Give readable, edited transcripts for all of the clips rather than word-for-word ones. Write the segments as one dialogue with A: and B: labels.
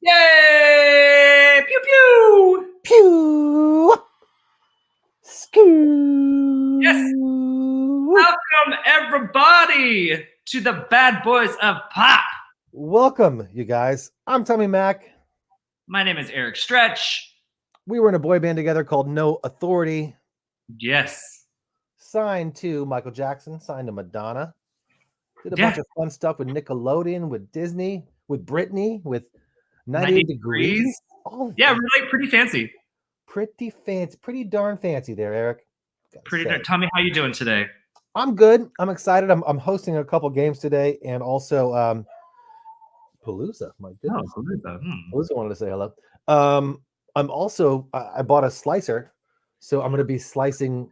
A: Yay! Pew pew!
B: Pew!
A: Yes!
B: Skoo!
A: Welcome everybody to the Bad Boys of Pop.
B: Welcome, you guys. I'm Tommy Mac.
A: My name is Eric Stretch.
B: We were in a boy band together called No Authority.
A: Yes.
B: Signed to Michael Jackson, signed to Madonna. Did a
A: Yeah.
B: bunch of fun stuff with Nickelodeon, with Disney, with Britney, with 98 Degrees. All
A: Yeah, we're like pretty fancy.
B: pretty fancy, pretty darn fancy there, Eric.
A: Tommy, how you doing today?
B: I'm good. I'm excited. I'm hosting a couple games today, and also Palooza. My goodness, Palooza wanted to say hello. I'm also I bought a slicer, so I'm going to be slicing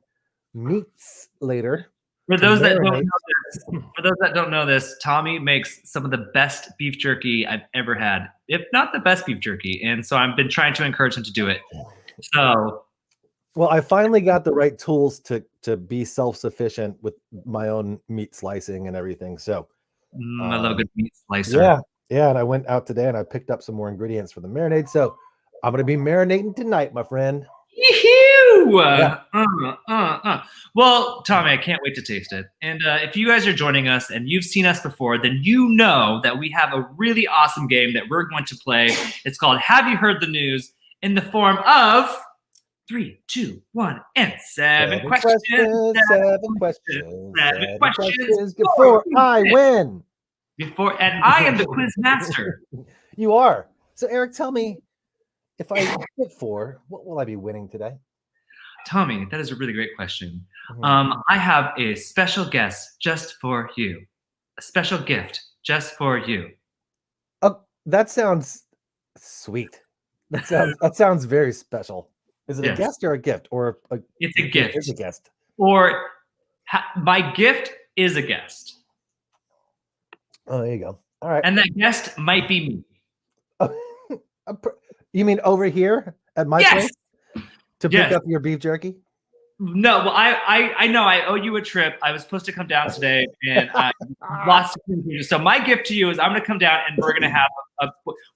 B: meats later.
A: For those that don't know this, Tommy makes some of the best beef jerky I've ever had, if not the best beef jerky. And so I've been trying to encourage him to do it. So,
B: well, I finally got the right tools to be self-sufficient with my own meat slicing and everything. So
A: I love a good meat slicer.
B: Yeah. And I went out today and I picked up some more ingredients for the marinade. So I'm going to be marinating tonight, my friend.
A: Yeah. Well, Tommy, I can't wait to taste it. And if you guys are joining us and you've seen us before, then you know that we have a really awesome game that we're going to play. It's called Have You Heard the News? In the form of 3, 2, 1, and 7 questions.
B: 7 questions before I win.
A: And I am the quiz master.
B: You are. So, Eric, tell me, if I hit 4, what will I be winning today?
A: Tommy, that is a really great question. I have a special guest just for you. A special gift just for you.
B: Oh, that sounds sweet. That sounds very special. Is it a guest or a gift? Or
A: it's a gift.
B: It's a guest.
A: Or my gift is a guest.
B: Oh, there you go. All right.
A: And that guest might be me.
B: You mean over here at my place to pick up your beef jerky?
A: No, well, I know I owe you a trip. I was supposed to come down today, and lots of things. So my gift to you is I'm going to come down, and we're going to have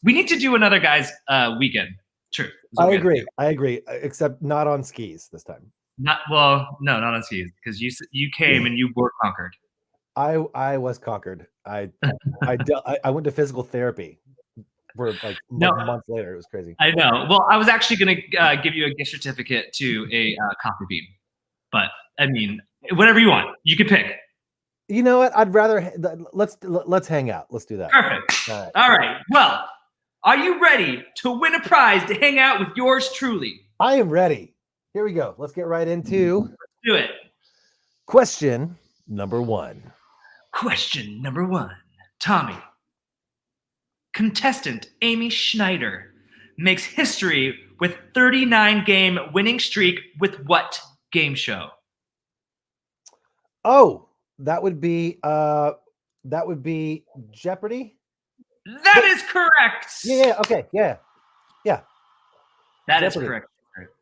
A: we need to do another guys' weekend. True.
B: I agree. Except not on skis this time.
A: No, not on skis because you came and you were conquered.
B: I was conquered. I went to physical therapy for like months later. It was crazy.
A: I know. Well, I was actually going to give you a gift certificate to a coffee bean, but I mean, whatever you want, you can pick.
B: You know what? I'd rather let's hang out. Let's do that.
A: Perfect. All right. Well, are you ready to win a prize to hang out with yours truly?
B: I am ready. Here we go. Let's get right into
A: do it.
B: Question number 1.
A: Question number 1. Tommy. Contestant Amy Schneider makes history with 39-game winning streak with what game show?
B: Oh, that would be Jeopardy.
A: That is correct.
B: Yeah. Okay. Yeah.
A: That is correct.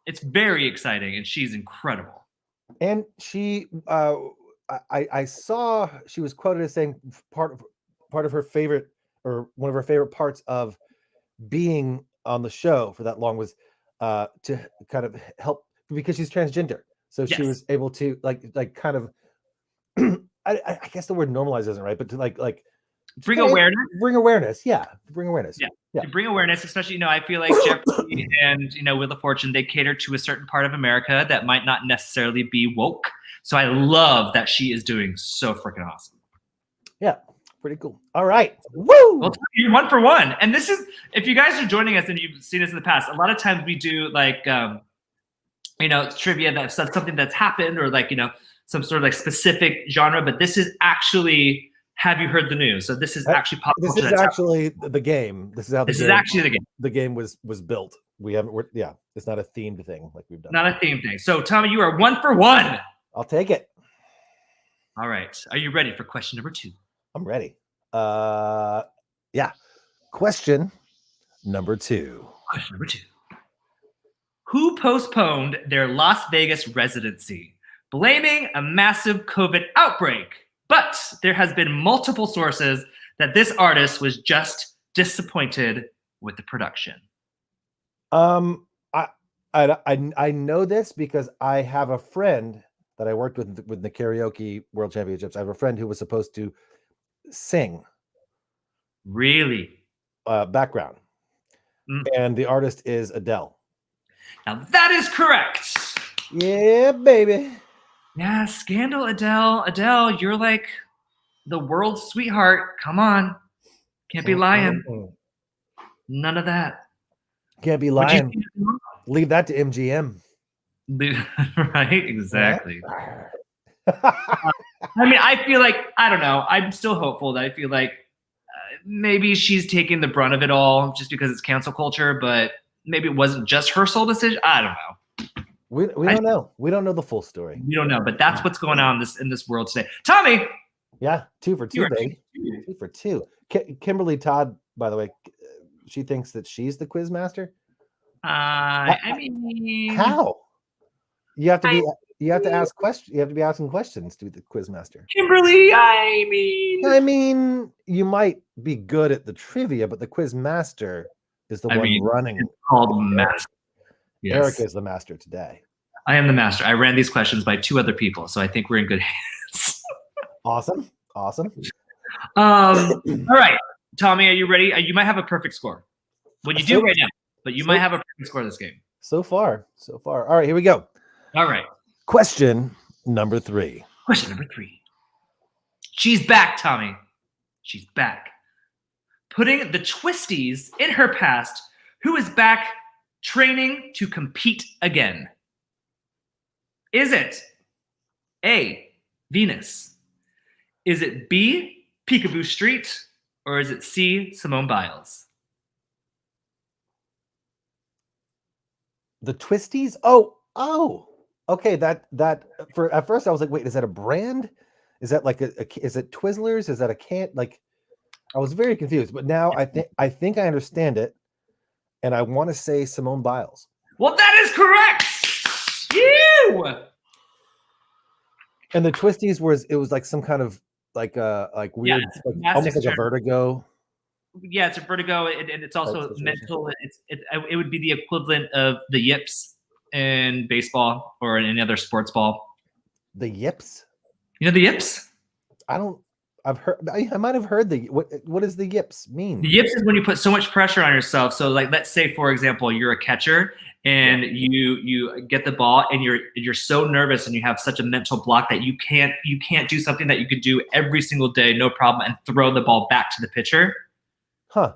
A: It's very exciting, and she's incredible.
B: And she, I saw she was quoted as saying part of her favorite, or one of her favorite parts of being on the show for that long was to kind of help, because she's transgender. So she was able to like kind of I guess the word normalize isn't right, but to like
A: bring awareness.
B: Bring awareness. Yeah. Bring awareness.
A: Yeah. Bring awareness, especially, I feel like Jeopardy and, Wheel of Fortune, they cater to a certain part of America that might not necessarily be woke. So I love that she is doing so freaking awesome.
B: Yeah. Pretty cool. All right. Woo!
A: Well, you're 1 for 1. And this is, if you guys are joining us and you've seen us in the past, a lot of times we do like, trivia that's something that's happened, or like, some sort of like specific genre, but this is actually, have you heard the news? So this is actually possible.
B: This is actually the game. This is how
A: this is actually the game.
B: The game was built. It's not a themed thing like we've done.
A: Not a themed thing. So Tommy, you are 1 for 1.
B: I'll take it.
A: All right. Are you ready for question number 2?
B: I'm ready. Yeah. Question number 2.
A: Question number 2. Who postponed their Las Vegas residency, blaming a massive COVID outbreak? But there has been multiple sources that this artist was just disappointed with the production?
B: I know this because I have a friend that I worked with the karaoke world championships. I have a friend who was supposed to sing
A: Really?
B: background, and the artist is Adele.
A: Now that is correct.
B: Yeah, baby.
A: Yeah, Scandal, Adele. Adele, you're like the world's sweetheart. Come on. Can't be lying. None of that.
B: Can't be lying. Leave that to MGM.
A: Right? Exactly. I mean, I feel like, I don't know. I'm still hopeful that I feel like maybe she's taking the brunt of it all just because it's cancel culture, but maybe it wasn't just her sole decision. I don't know.
B: We don't know. We don't know the full story.
A: We don't know, but that's what's going on in this world today. Tommy.
B: Yeah, 2 for 2, baby. 2 for 2. Kimberly Todd, by the way, she thinks that she's the quiz master.
A: I mean,
B: how? You have to ask questions. You have to be asking questions to the quiz master.
A: Kimberly, I mean,
B: you might be good at the trivia, but the quiz master is the one running.
A: It's called master.
B: Yes. Eric is the master today.
A: I am the master. I ran these questions by 2 other people, so I think we're in good hands.
B: Awesome.
A: All right, Tommy, are you ready? You might have a perfect score. When you do right now, but you might have a perfect score this game.
B: So far. All right, here we go.
A: All right.
B: Question number 3.
A: She's back, Tommy. She's back. Putting the twisties in her past, who is back training to compete again? Is it A, Venus? Is it B, Peekaboo Street? Or is it C, Simone Biles?
B: The twisties? Oh. Okay, that for at first I was like, wait, is that a brand? Is that like is it Twizzlers? Is that a can? Like, I was very confused, but now I think I understand it, and I want to say Simone Biles.
A: Well, that is correct. You.
B: And the twisties was like some kind of like weird, almost like a vertigo.
A: Yeah, it's a vertigo, and it's also mental. It would be the equivalent of the yips in baseball or in any other sports ball.
B: The yips?
A: You know the yips?
B: I've heard. I might have heard what does the yips mean?
A: The yips is when you put so much pressure on yourself. So, like, let's say, for example, you're a catcher and you get the ball and you're so nervous and you have such a mental block that you can't do something that you could do every single day, no problem, and throw the ball back to the pitcher.
B: Huh.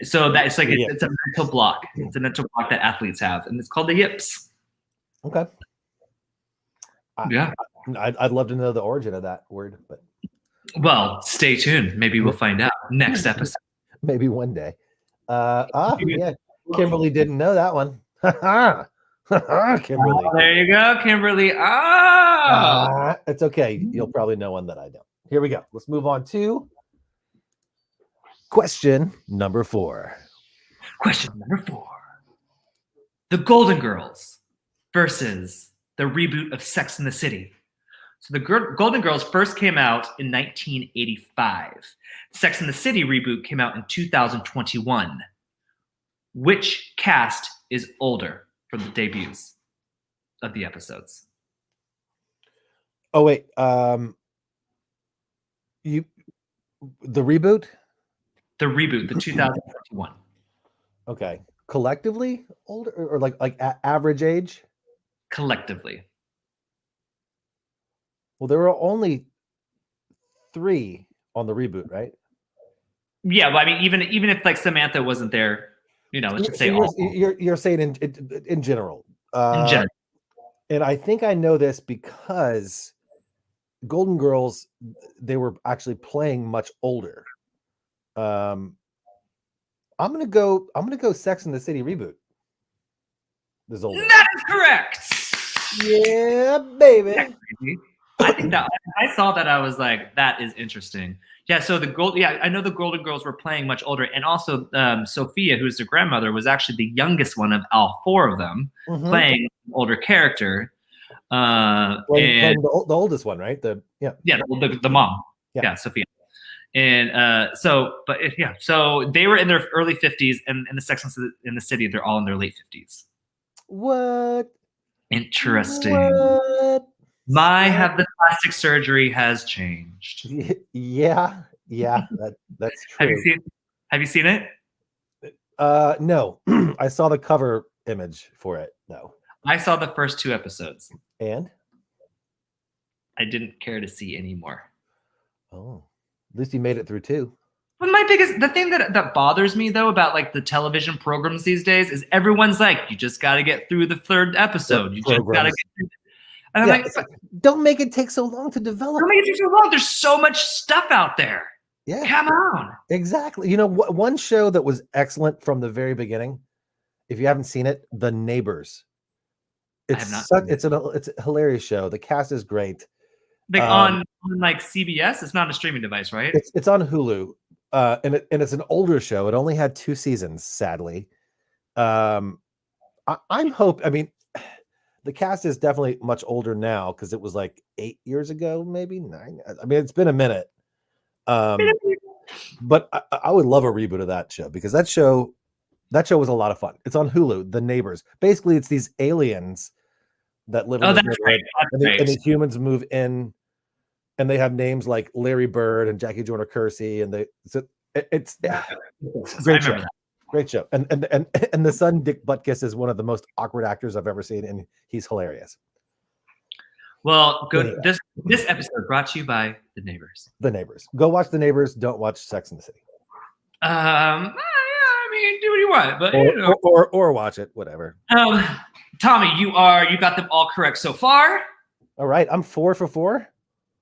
A: So that it's like it's a mental block. It's a mental block that athletes have, and it's called the yips.
B: Okay.
A: Yeah.
B: I'd love to know the origin of that word, but
A: well, stay tuned. Maybe we'll find out next episode.
B: Maybe one day. Yeah. Kimberly didn't know that one. Kimberly.
A: There you go, Kimberly.
B: It's okay. You'll probably know one that I don't. Here we go. Let's move on to question number 4.
A: Question number 4. The Golden Girls versus the reboot of Sex and the City. So the Golden Girls first came out in 1985. Sex and the City reboot came out in 2021. Which cast is older for the debuts of the episodes?
B: Oh wait, the reboot?
A: The reboot, the 2021.
B: Okay, collectively older or like average age?
A: Collectively.
B: Well, there were only 3 on the reboot, right?
A: Yeah, well, I mean, even if like Samantha wasn't there, let's just say
B: you're saying in general.
A: In general.
B: And I think I know this because Golden Girls, they were actually playing much older. I'm gonna go Sex and the City reboot. This older.
A: That is correct.
B: Yeah, baby.
A: I think that I saw that, I was like, that is interesting. Yeah, so I know the Golden Girls were playing much older, and also Sophia, who's the grandmother, was actually the youngest one of all 4 of them, playing an older character.
B: And the oldest one, right? The
A: mom. Yeah, Sophia. And yeah, so they were in their early 50s, and in the Sex in the City, they're all in their late 50s.
B: What?
A: Interesting.
B: What?
A: My have the plastic surgery has changed.
B: Yeah, that's true.
A: Have you seen it?
B: No, I saw the cover image for it. No,
A: I saw the first 2 episodes.
B: And
A: I didn't care to see anymore.
B: Oh, at least you made it through 2.
A: But the thing that bothers me though about like the television programs these days is everyone's like, you just got to get through the 3rd episode. You just got to get through. And I'm like,
B: don't make it take so long to develop.
A: Don't make it take so long. There's so much stuff out there.
B: Yeah,
A: come on.
B: Exactly. You know, one show that was excellent from the very beginning. If you haven't seen it, The Neighbors. It's a hilarious show. The cast is great.
A: Like on like CBS, it's not a streaming device, right?
B: It's on Hulu. And it's an older show. It only had 2 seasons, sadly. I'm hope. I mean, the cast is definitely much older now because it was like 8 years ago, maybe 9. I mean, it's been a minute. But I would love a reboot of that show because that show was a lot of fun. It's on Hulu. The Neighbors. Basically, it's these aliens that live in the neighborhood, and the humans move in. And they have names like Larry Bird and Jackie Joyner Kersey, and it's great show. Great show. And the son Dick Butkus is one of the most awkward actors I've ever seen, and he's hilarious.
A: Well, good. This episode brought to you by The Neighbors.
B: The Neighbors. Go watch The Neighbors. Don't watch Sex and the City.
A: Yeah, I mean, do what you want, but
B: or watch it, whatever.
A: Tommy, you got them all correct so far.
B: All right, I'm 4 for 4.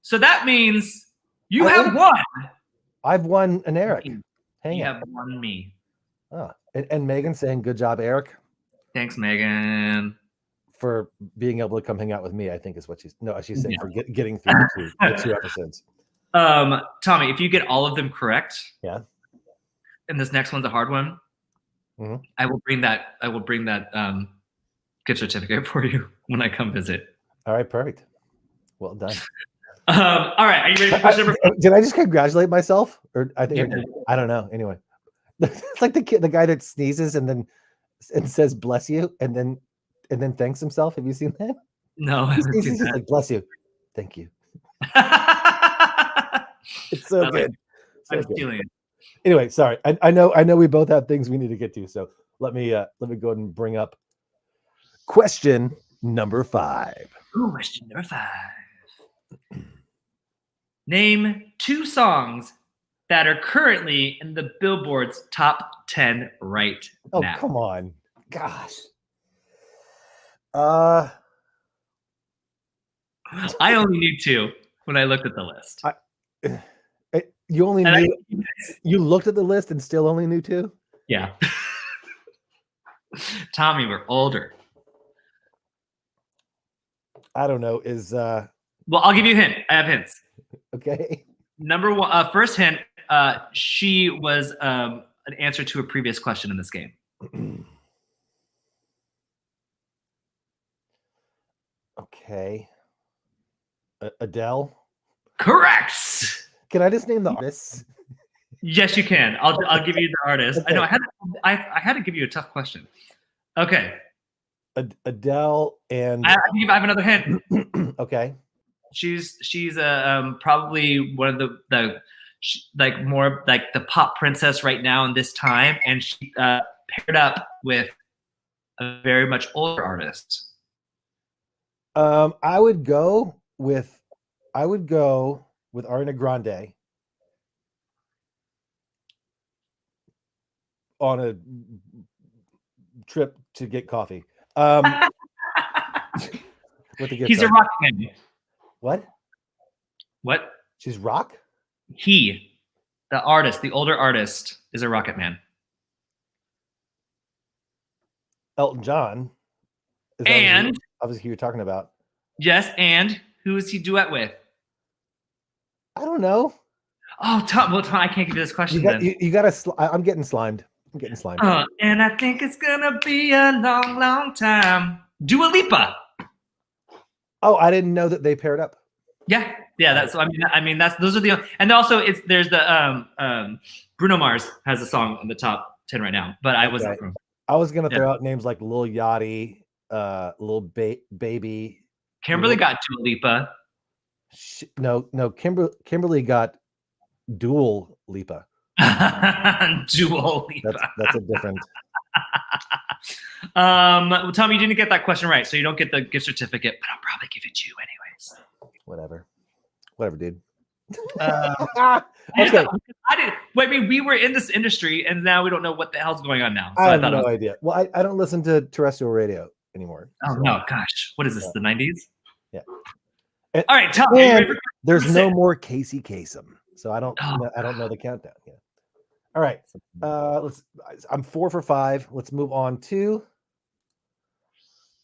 A: So that means you have won.
B: I've won an Eric.
A: You have won me.
B: Oh, and Megan saying, good job, Eric.
A: Thanks, Megan.
B: For being able to come hang out with me, I think is what she's saying for getting through the 2 episodes.
A: Tommy, if you get all of them correct,
B: yeah,
A: and this next one's a hard one, I will bring that gift certificate for you when I come visit.
B: All right, perfect. Well done.
A: All right, are you ready for question number 4?
B: Did I just congratulate myself? Or I think I don't know. Anyway, it's like the guy that sneezes and says "bless you" and then thanks himself. Have you seen that?
A: No,
B: he's just like "bless you, thank you." It's so good.
A: I'm feeling it.
B: Anyway, sorry. I know we both have things we need to get to, so let me go ahead and bring up question number 5.
A: Ooh, question number 5. Name 2 songs that are currently in the Billboard's top 10 right now.
B: Oh, come on. Gosh.
A: I only knew 2 when I looked at the list.
B: You looked at the list and still only knew 2?
A: Yeah. Tommy, we're older.
B: I don't know.
A: Well, I'll give you a hint. I have hints.
B: Okay.
A: Number 1, first hint, she was an answer to a previous question in this game.
B: Okay. Adele?
A: Correct.
B: Can I just name the artists?
A: Yes, you can. I'll give you the artist. Okay. I know I had to give you a tough question. Okay.
B: Adele and
A: I have another hint.
B: Okay.
A: She's probably one of the more like the pop princess right now in this time, and she paired up with a very much older artist.
B: I would go with Ariana Grande on a trip to get coffee.
A: He's a rock man.
B: What? She's rock?
A: The artist, the older artist, is a Rocket Man.
B: Elton John.
A: And
B: obviously who you're talking about.
A: Yes, and who is he duet with?
B: I don't know.
A: Oh, Tom, I can't give you this question then.
B: You got to. I'm getting slimed.
A: And I think it's gonna be a long, long time. Dua Lipa.
B: Oh, I didn't know that they paired up.
A: Yeah, Yeah, that's. I mean, that's those are the. And also, there's the Bruno Mars has a song on the top 10 right now, but I wasn't.
B: Okay. I was gonna throw out names like Lil Yachty, Lil Baby.
A: Kimberly got Dua Lipa.
B: No, Kimberly got Dual Lipa.
A: Dual Lipa.
B: That's a different.
A: Well, Tom, you didn't get that question right, so you don't get the gift certificate, but I'll probably give it to you anyways.
B: Whatever, dude.
A: Okay. I did. Wait, I mean, we were in this industry, and now we don't know what the hell's going on now. So
B: I have no idea. Well, I don't listen to terrestrial radio anymore.
A: Oh no, gosh, what is this? The 90s?
B: Yeah.
A: All right, tell me.
B: There's no more Casey Kasem, so I don't know the countdown. Yeah. All right. I'm 4 for 5. Let's move on to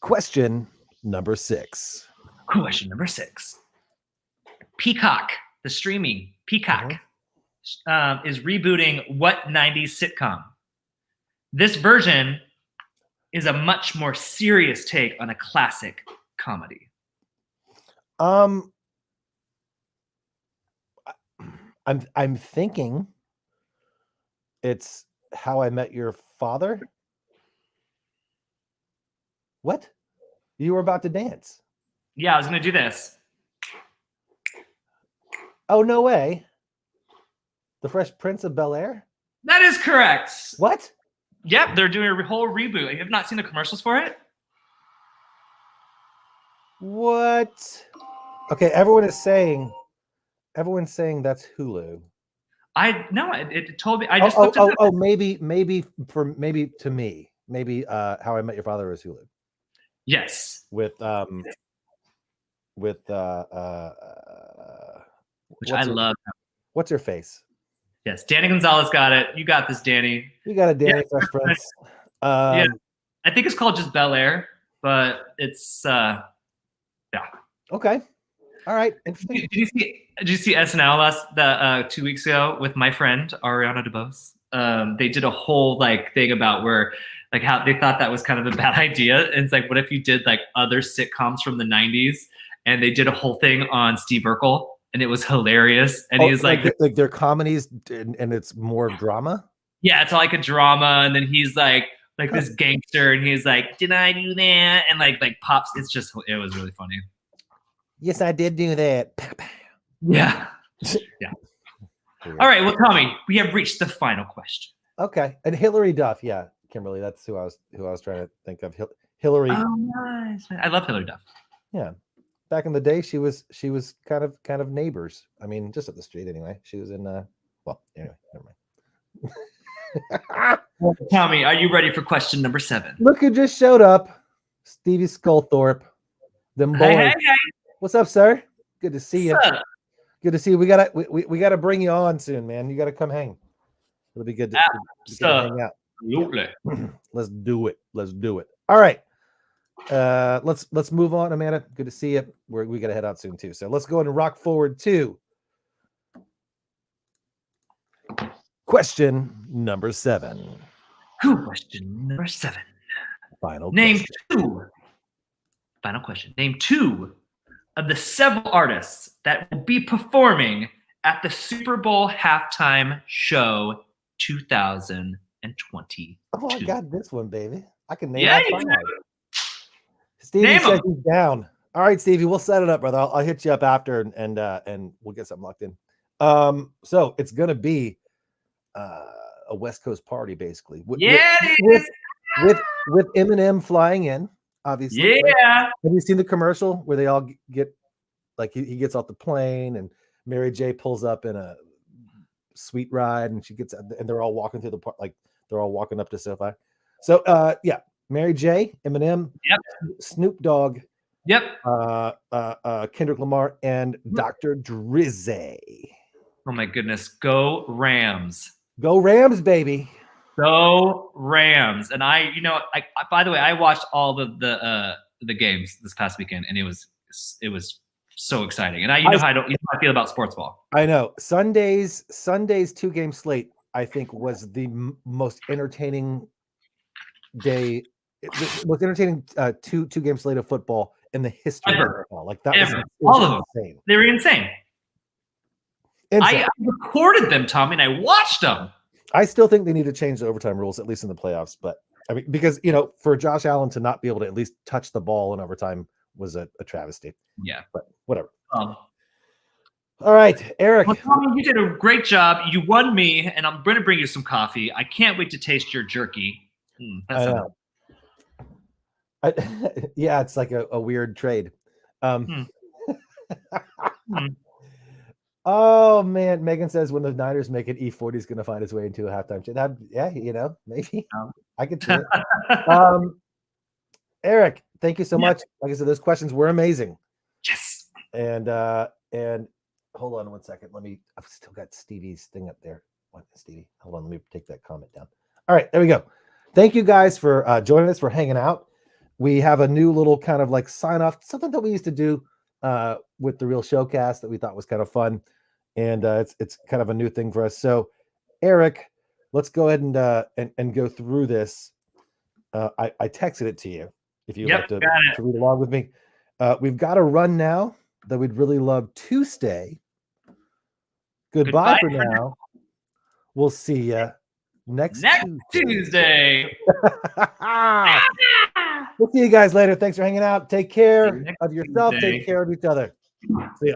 B: question number 6.
A: Question number 6. Peacock, the streaming Peacock, is rebooting what 90s sitcom? This version is a much more serious take on a classic comedy.
B: I'm thinking it's How I Met Your Father. What? You were about to dance.
A: Yeah, I was going to do this.
B: Oh, no way. The Fresh Prince of Bel-Air?
A: That is correct.
B: What?
A: Yep, they're doing a whole reboot. You have not seen the commercials for it?
B: What? Okay, everyone's saying that's Hulu.
A: It told me. I just looked at
B: maybe to me. Maybe How I Met Your Father is Hulu.
A: Yes.
B: With
A: which I love.
B: What's her face?
A: Yes, Danny Gonzalez got it. You got this, Danny.
B: You got it, Danny. Fresh Prince.
A: Yeah, I think it's called just Bel-Air, but it's yeah.
B: Okay. All right. Interesting.
A: Did you see SNL 2 weeks ago with my friend Ariana DeBose? They did a whole thing about where how they thought that was kind of a bad idea. And it's what if you did other sitcoms from the 90s? And they did a whole thing on Steve Urkel, and it was hilarious. And he was like
B: they're comedies, and it's more drama.
A: Yeah, it's all a drama, and then he's like this gangster, and he's like, "Did I do that?" And like pops. It was really funny.
B: Yes, I did do that.
A: Yeah. Yeah. All right. Well, Tommy, we have reached the final question.
B: Okay. And Hillary Duff. Yeah, Kimberly. That's who I was trying to think of. Hillary.
A: Oh, nice. I love Hillary Duff.
B: Yeah. Back in the day, she was kind of neighbors. I mean, just up the street anyway. She was in anyway, never mind.
A: Well, Tommy, are you ready for question number 7?
B: Look who just showed up. Stevie Sculthorpe. Them boys.
A: Hey.
B: What's up, sir? Good to see you. Good to see you. We gotta bring you on soon, man. You gotta come hang. It'll be good to hang out.
A: Absolutely.
B: Let's do it. All right. Let's move on, Amanda. Good to see you. We gotta head out soon too. So let's go ahead and rock forward to question number 7.
A: Question number 7.
B: Final
A: question. Name 2 of the several artists that will be performing at the Super Bowl halftime show 2022.
B: Oh, I got this one, baby. I can name
A: that.
B: Stevie says he's down. All right, Stevie, we'll set it up, brother. I'll hit you up after and we'll get something locked in. So it's gonna be a West Coast party, basically. With Eminem flying in, obviously.
A: Yeah.
B: Have you seen the commercial where they all get he gets off the plane and Mary J pulls up in a sweet ride and she gets and they're all walking through the park they're all walking up to SoFi. So Mary J, Eminem,
A: yep.
B: Snoop Dogg,
A: yep,
B: Kendrick Lamar, and Dr. Drizzy.
A: Oh my goodness, go Rams!
B: Go Rams, baby!
A: Go Rams! And I by the way, I watched all the games this past weekend, and it was so exciting. And how I feel about sports ball.
B: I know Sunday's 2-game slate, I think, was the most entertaining day. The most entertaining two-game slate of football in the history of football. That was
A: all of them.
B: insane.
A: They were insane. I recorded them, Tommy, and I watched them.
B: I still think they need to change the overtime rules, at least in the playoffs. But I mean, because for Josh Allen to not be able to at least touch the ball in overtime was a travesty.
A: Yeah,
B: but whatever.
A: All
B: right, Eric.
A: Well, Tommy, you did a great job. You won me, and I'm going to bring you some coffee. I can't wait to taste your jerky.
B: I know. Yeah, it's like a weird trade. Oh man, Megan says when the Niners make it, E40 is going to find his way into a halftime show. Yeah, maybe I could see it. Eric, thank you so much. Like I said, those questions were amazing.
A: Yes.
B: And hold on 1 second. I've still got Stevie's thing up there. What, Stevie? Hold on, let me take that comment down. All right, there we go. Thank you guys for joining us, for hanging out. We have a new little kind of like sign off, something that we used to do with the Real Showcast that we thought was kind of fun, and it's kind of a new thing for us. So, Eric, let's go ahead and go through this. I texted it to you if you'd like to read along with me. We've got to run now, though we'd really love to stay. Goodbye for now. We'll see you next
A: Tuesday.
B: We'll see you guys later. Thanks for hanging out. Take care of yourself. Take care of each other. See ya.